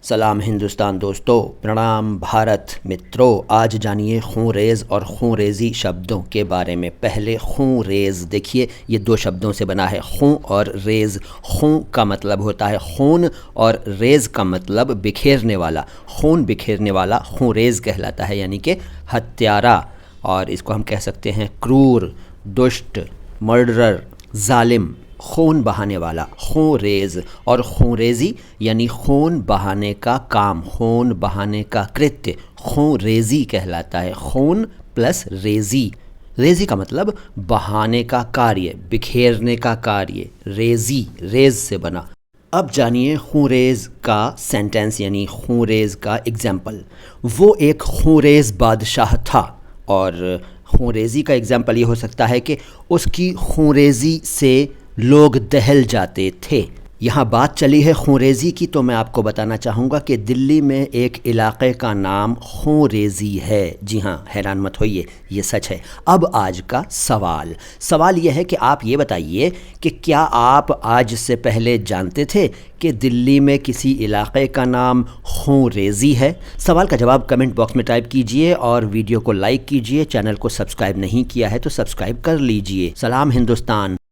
سلام ہندوستان دوستو، پرنام بھارت مترو۔ آج جانیے خون ریز اور خون ریزی شبدوں کے بارے میں۔ پہلے خون ریز دیکھیے، یہ دو شبدوں سے بنا ہے، خون اور ریز۔ خون کا مطلب ہوتا ہے خون اور ریز کا مطلب بکھیرنے والا۔ خون بکھیرنے والا خون ریز کہلاتا ہے، یعنی کہ ہتھیارا، اور اس کو ہم کہہ سکتے ہیں کرور، دشٹ، مرڈرر، ظالم، خون بہانے والا، خون ریز۔ اور خون ریزی یعنی خون بہانے کا کام، خون بہانے کا کرتیہ خون ریزی کہلاتا ہے۔ خون پلس ریزی، ریزی کا مطلب بہانے کا کاریہ، بکھیرنے کا کاریہ، ریزی ریز سے بنا۔ اب جانیے خون ریز کا سینٹنس یعنی خون ریز کا اگزامپل۔ وہ ایک خون ریز بادشاہ تھا، اور خون ریزی کا اگزامپل یہ ہو سکتا ہے کہ اس کی خون ریزی سے لوگ دہل جاتے تھے۔ یہاں بات چلی ہے خون ریزی کی، تو میں آپ کو بتانا چاہوں گا کہ دلی میں ایک علاقے کا نام خون ریزی ہے۔ جی ہاں، حیران مت ہوئیے، یہ سچ ہے۔ اب آج کا سوال یہ ہے کہ آپ یہ بتائیے کہ کیا آپ آج سے پہلے جانتے تھے کہ دلی میں کسی علاقے کا نام خون ریزی ہے؟ سوال کا جواب کمنٹ باکس میں ٹائپ کیجئے اور ویڈیو کو لائک کیجئے۔ چینل کو سبسکرائب نہیں کیا ہے تو سبسکرائب کر لیجئے۔ سلام ہندوستان۔